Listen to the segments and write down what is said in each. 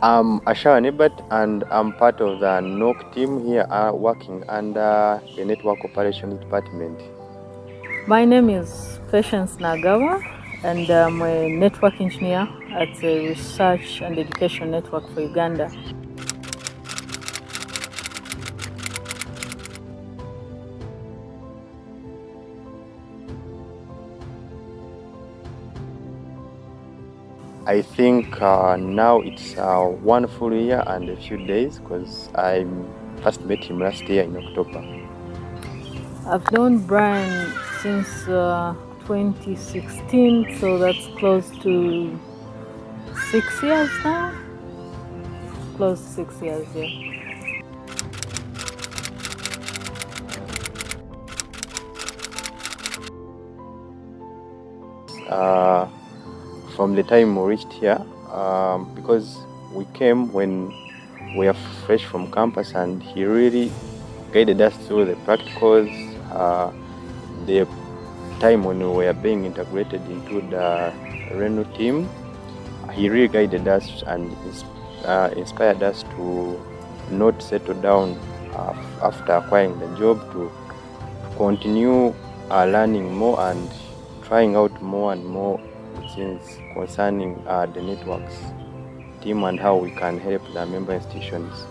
I'm Ashawa Nibat, and I'm part of the NOC team here working under the Network Operations Department. My name is Patience Nagawa, and I'm a network engineer at the Research and Education Network for Uganda. I think now it's 1 full year and a few days, because I first met him last year in October. I've known Brian since 2016, so that's close to 6 years now. Close to 6 years, yeah. From the time we reached here, because we came when we are fresh from campus, and he really guided us through the practicals, the time when we were being integrated into the RENU team. He really guided us and inspired us to not settle down after acquiring the job, to continue learning more and trying out more and more things concerning the networks team and how we can help the member institutions.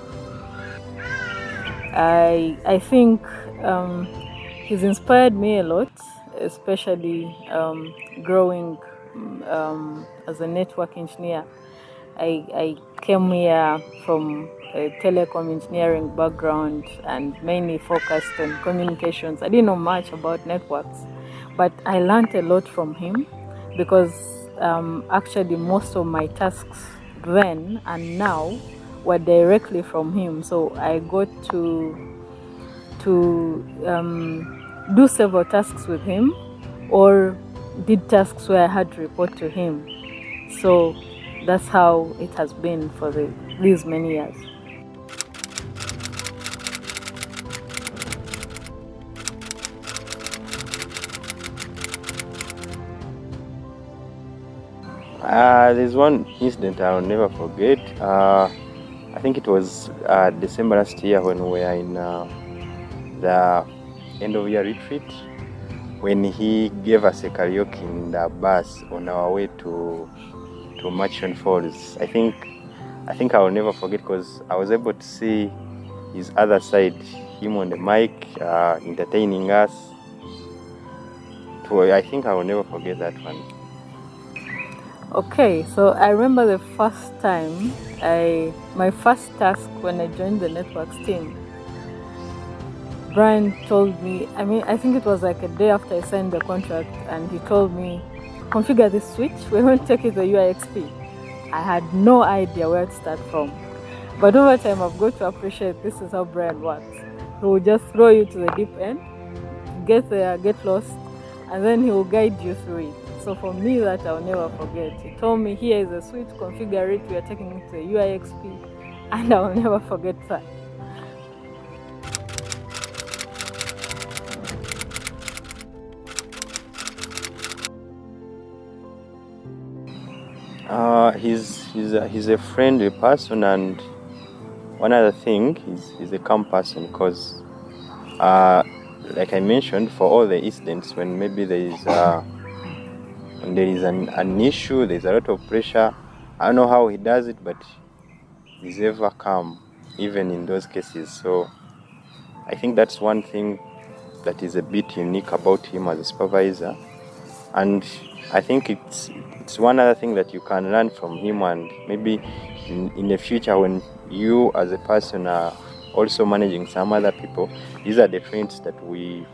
I think he's inspired me a lot, especially growing as a network engineer. I came here from a telecom engineering background and mainly focused on communications. I didn't know much about networks, but I learned a lot from him, because actually most of my tasks then and now were directly from him. So I got to do several tasks with him, or did tasks where I had to report to him. So that's how it has been for these many years. There's one incident I'll never forget. I think it was December last year when we were in the end of year retreat, when he gave us a karaoke in the bus on our way to Merchant Falls. I think I will never forget, because I was able to see his other side, him on the mic, entertaining us. I think I will never forget that one. Okay, so I remember the first time, my first task when I joined the networks team, Brian told me, I think it was like a day after I signed the contract, and he told me, configure this switch, we're going to take it to the UIXP. I had no idea where to start from. But over time, I've got to appreciate this is how Brian works. He will just throw you to the deep end, get there, get lost, and then he will guide you through it. So for me, that I'll never forget. He told me, here is a switch, configure it, we are taking it to the UIXP, and I will never forget that. He's a friendly person, and one other thing, he's a calm person, because like I mentioned, for all the incidents when maybe there is an issue, there's a lot of pressure, I don't know how he does it, but he's ever calm even in those cases. So I think that's one thing that is a bit unique about him as a supervisor, and I think it's one other thing that you can learn from him, and maybe in the future, when you as a person are also managing some other people, these are the traits that we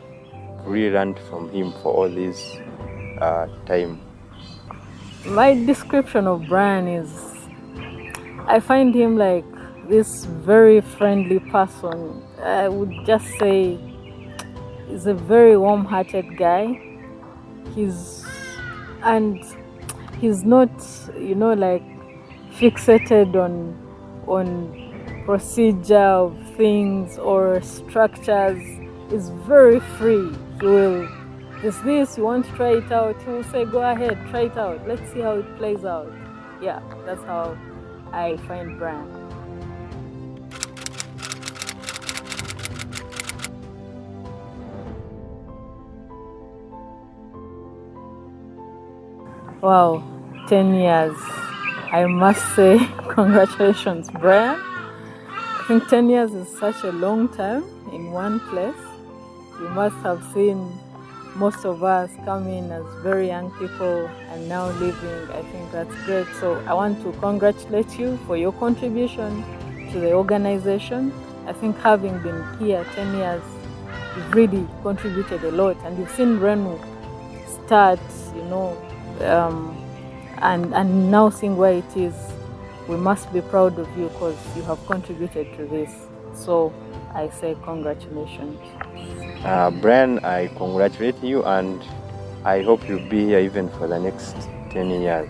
really learned from him for all this time. My description of Brian is, I find him like this very friendly person. I would just say he's a very warm-hearted guy. He's not, like fixated on procedure of things or structures. He's very free. He will, is this, you want to try it out, he will say, go ahead, try it out, let's see how it plays out. Yeah, that's how I find Brian. Wow, 10 years. I must say, congratulations, Brian. I think 10 years is such a long time in one place. You must have seen most of us come in as very young people and now living. I think that's great. So I want to congratulate you for your contribution to the organization. I think having been here 10 years, you've really contributed a lot, and you've seen RENU start, and now seeing where it is. We must be proud of you because you have contributed to this. So I say congratulations. Brian, I congratulate you, and I hope you'll be here even for the next 10 years.